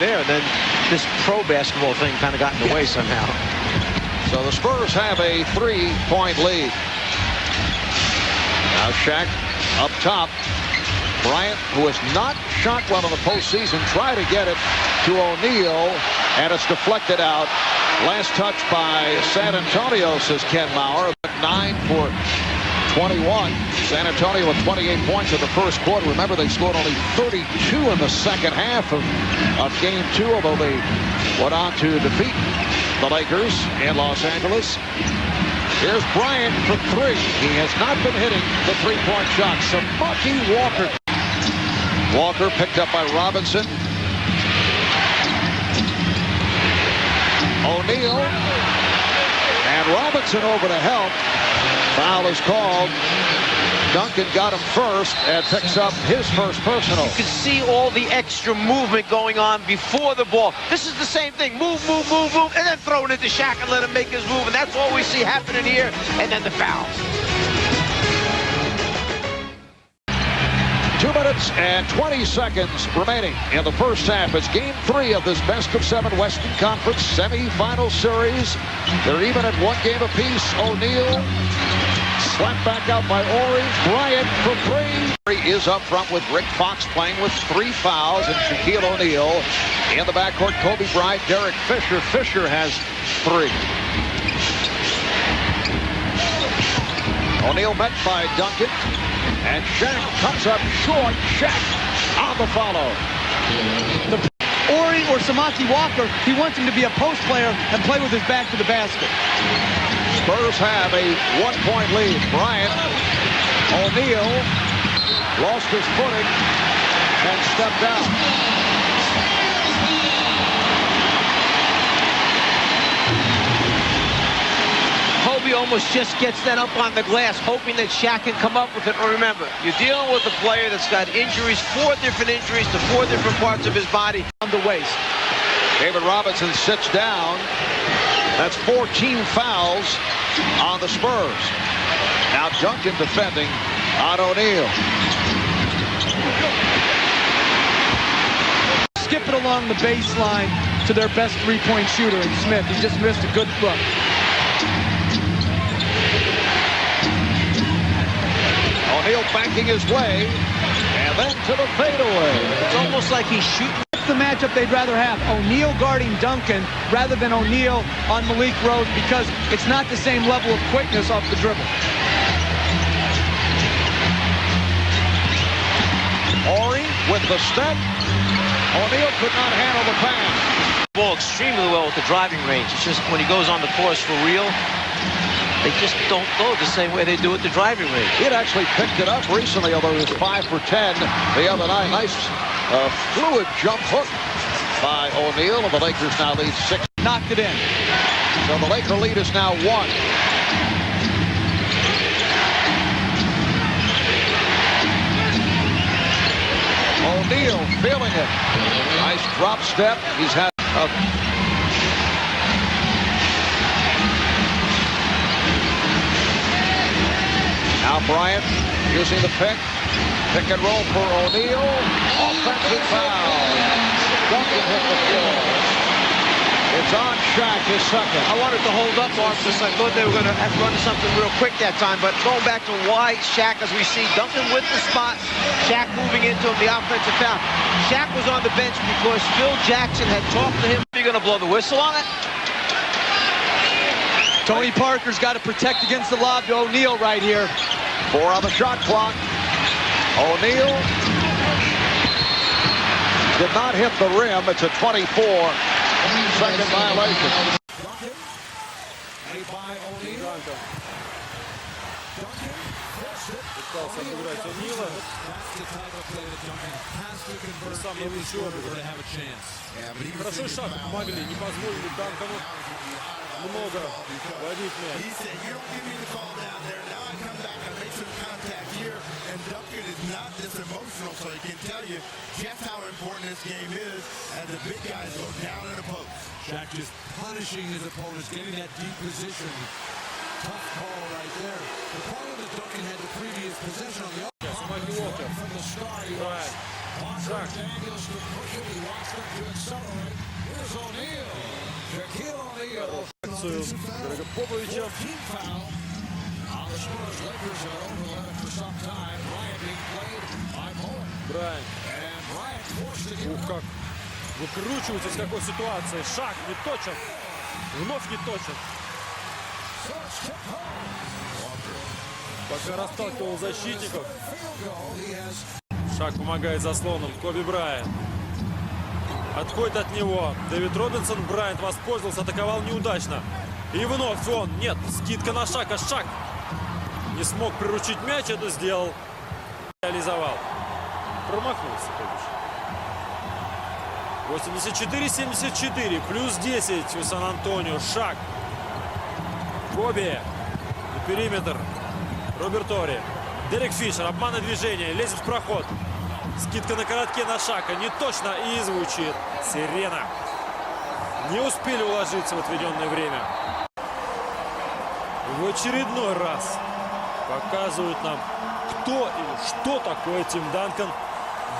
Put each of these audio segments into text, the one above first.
there, and then this pro basketball thing kind of got in the way somehow. So the Spurs have a 3-point lead. Now Shaq up top. Bryant, who has not shot well in the postseason, try to get it to O'Neal, and it's deflected out. Last touch by San Antonio, says Ken Maurer. 9 for 21. San Antonio with 28 points in the first quarter. Remember, they scored only 32 in the second half of Game 2, although they went on to defeat the Lakers in Los Angeles. Here's Bryant for 3. He has not been hitting the three-point shot. Samaki Walker. Walker picked up by Robinson. O'Neal. And Robinson over to help. Foul is called. Duncan got him first and picks up his first personal. You can see all the extra movement going on before the ball. This is the same thing. Move, move, move, move, and then throw it into Shaq and let him make his move. And that's all we see happening here. And then the foul. 2 minutes and 20 seconds remaining in the first half. It's Game 3 of this best-of-7 Western Conference semifinal series. They're even at 1 game apiece. O'Neal slapped back out by Orange. Bryant for 3. He is up front with Rick Fox playing with 3 fouls, and Shaquille O'Neal in the backcourt. Kobe Bryant, Derek Fisher. Fisher has 3. O'Neal met by Duncan. And Shaq comes up short. Shaq on the follow. Ori or Samaki Walker, he wants him to be a post player and play with his back to the basket. Spurs have a 1-point lead. Bryant. O'Neal lost his footing and stepped out. Kobe almost just gets that up on the glass, hoping that Shaq can come up with it. Or remember, you're dealing with a player that's got injuries, 4 different injuries to 4 different parts of his body on the waist. David Robinson sits down. That's 14 fouls on the Spurs. Now Duncan defending on O'Neal. Skip it along the baseline to their best three-point shooter in Smith. He just missed a good look. O'Neal banking his way, and then to the fadeaway. It's almost like he's shooting. That's the matchup they'd rather have. O'Neal guarding Duncan rather than O'Neal on Malik Rose, because it's not the same level of quickness off the dribble. Ori with the step. O'Neal could not handle the pass. Ball extremely well with the driving range. It's just when he goes on the course for real, they just don't go the same way they do at the driving range. He had actually picked it up recently, although he was 5 for 10 the other night. Nice fluid jump hook by O'Neal, and the Lakers now lead 6. Knocked it in. So the Laker lead is now 1. O'Neal feeling it. Nice drop step. He's had a Now Bryant using the pick and roll for O'Neal. Offensive foul. Duncan hit the floor. It's on Shaq, his second. I wanted to hold up Marcus. I thought they were going to have to run something real quick that time, but going back to why Shaq, as we see Duncan with the spot, Shaq moving into him, the offensive foul. Shaq was on the bench because Phil Jackson had talked to him. Are you going to blow the whistle on it? Tony Parker's got to protect against the lob to O'Neal right here. 4 on the shot clock. O'Neal did not hit the rim. It's a 24-second violation. Duncan, made by O'Neal. Duncan, forced it. That's the type of play that Duncan has to convert if he's going to have a chance. Yeah, but Хорошо Шак помогли, не позволили Данкану много ловить мяч. He said, you don't give me the call down there. Now I come back, I make some contact here, and Duncan is not this emotional, so he can tell you just how important this game is as the big guys go down in the post. Shaq just punishing his opponents, getting that deep position. Tough call right there. The problem that Duncan had the previous possession on the offense. From the start, he was Daniels to push it. He wants them to accelerate. Here's O'Neal. Shaquille O'Neal. Popovича. Team foul on the Spurs. Lakers are over 11 for some time. Bryant being played by Bowen. Брайан. And Bryant forced to give Ух, как выкручивается из какой ситуации. Шаг не точен. Вновь не точен. So it's tipped home. Пока расталкивал защитников. Field goal. He has Шаг помогает заслоном. Коби Брайант. Отходит от него. Дэвид Робинсон. Брайант воспользовался, атаковал неудачно. И вновь он. Нет, скидка на Шака. Шак не смог приручить мяч. Это сделал. Реализовал. Промахнулся, конечно. 84-74. Плюс 10 у Сан-Антонио. Шак. Коби. На периметр. Роберт Тори. Дерек Фишер. Обманное движение. Лезет в проход. Скидка на коротке на Шака. Не точно. И звучит сирена. Не успели уложиться в отведенное время. В очередной раз показывают нам, кто и что такое Тим Данкан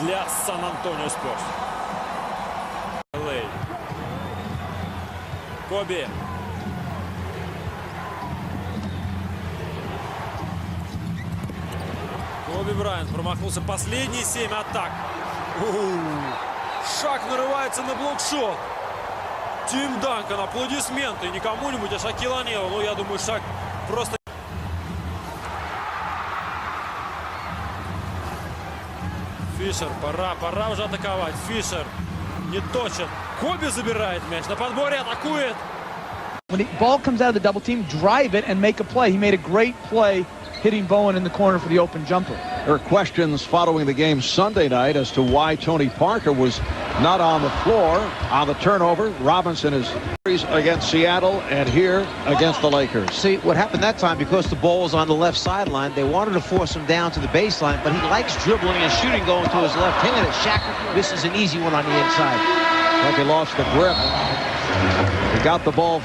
для Сан-Антонио Спurs. Коби. Коби Брайант промахнулся. Последние 7 атак. Шак нарывается на блокшот. Тим Данкан. Аплодисменты. Не кому-нибудь, а Шакилу О'Нейлу. Ну, я думаю, Шак просто... Фишер. Пора уже атаковать. Фишер не точен. Коби забирает мяч. На подборе атакует. When the ball comes out of the double team, drive it and make a play. He made a great play hitting Bowen in the corner for the open jumper. There are questions following the game Sunday night as to why Tony Parker was not on the floor on the turnover. Robinson is against Seattle and here against the Lakers. See, what happened that time, because the ball was on the left sideline, they wanted to force him down to the baseline, but he likes dribbling and shooting going to his left hand. Shaq misses an easy one on the inside. Like he lost the grip. He got the ball.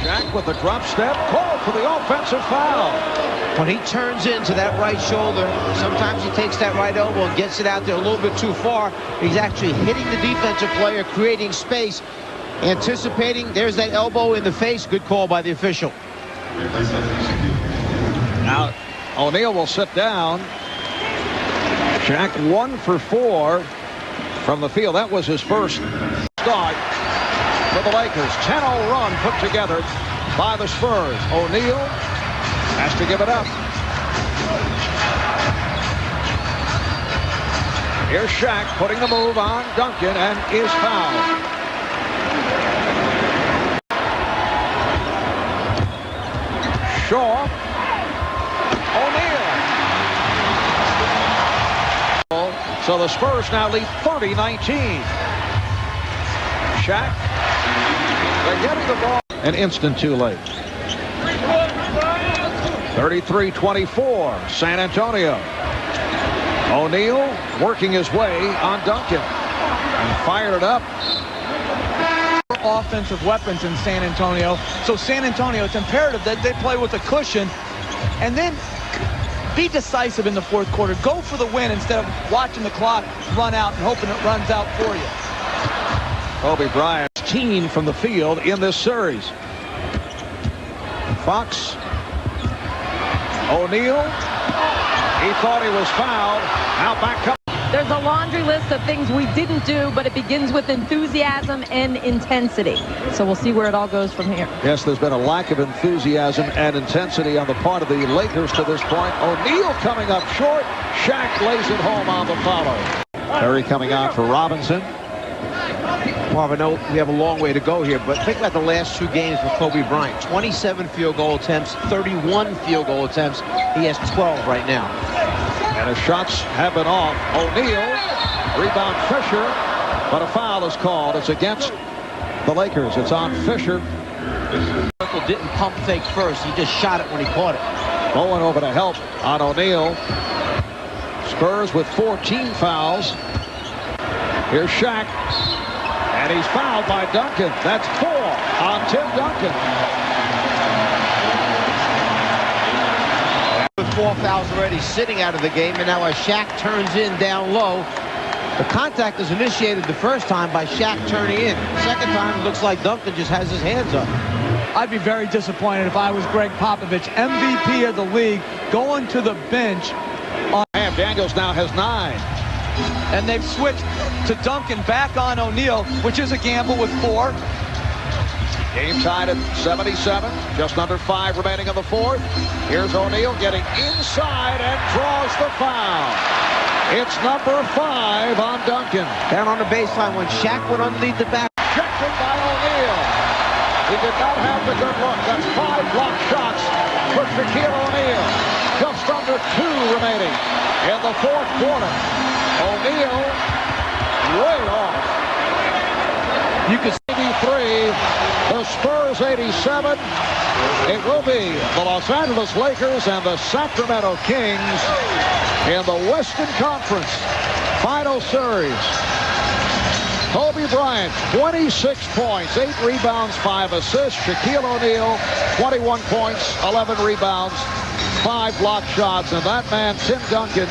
Shaq with the drop step, called for the offensive foul. When he turns into that right shoulder, sometimes he takes that right elbow and gets it out there a little bit too far. He's actually hitting the defensive player, creating space, anticipating. There's that elbow in the face. Good call by the official. Now, O'Neal will sit down. Shaq 1 for 4 from the field. That was his first start for the Lakers. 10-0 run put together by the Spurs. O'Neal has to give it up. Here's Shaq putting the move on Duncan and is fouled. Shaw. O'Neal. So the Spurs now lead 30-19. Shaq. They're getting the ball. An instant too late. 33-24. San Antonio. O'Neal working his way on Duncan. And fired it up. Offensive weapons in San Antonio. So San Antonio, it's imperative that they play with a cushion and then be decisive in the fourth quarter. Go for the win instead of watching the clock run out and hoping it runs out for you. Kobe Bryant, 16 from the field in this series. Fox. O'Neal. He thought he was fouled. Now back up. There's a laundry list of things we didn't do, but it begins with enthusiasm and intensity. So we'll see where it all goes from here. Yes, there's been a lack of enthusiasm and intensity on the part of the Lakers to this point. O'Neal coming up short. Shaq lays it home on the follow. Curry coming out for Robinson. Marvin, I know we have a long way to go here, but think about the last 2 games for Kobe Bryant. 27 field goal attempts, 31 field goal attempts. He has 12 right now. And his shots have been off. O'Neal, rebound Fisher, but a foul is called. It's against the Lakers. It's on Fisher. Didn't pump fake first. He just shot it when he caught it. Bowen over to help on O'Neal. Spurs with 14 fouls. Here's Shaq. And he's fouled by Duncan. That's 4 on Tim Duncan. 4 fouls already sitting out of the game, and now as Shaq turns in down low, the contact is initiated the first time by Shaq turning in. Second time, it looks like Duncan just has his hands up. I'd be very disappointed if I was Greg Popovich, MVP of the league, going to the bench. Daniels now has 9. And they've switched to Duncan back on O'Neal, which is a gamble with 4. Game tied at 77. Just under 5 remaining in the fourth. Here's O'Neal getting inside and draws the foul. It's number 5 on Duncan. Down on the baseline when Shaq went underneath the back. Rejected by O'Neal. He did not have the good look. That's 5 blocked shots for Shaquille O'Neal. Just under 2 remaining in the fourth quarter. O'Neal way off. You could 83, the Spurs 87. It will be the Los Angeles Lakers and the Sacramento Kings in the Western Conference Final Series. Kobe Bryant, 26 points, 8 rebounds, 5 assists. Shaquille O'Neal, 21 points, 11 rebounds, 5 block shots. And that man, Tim Duncan,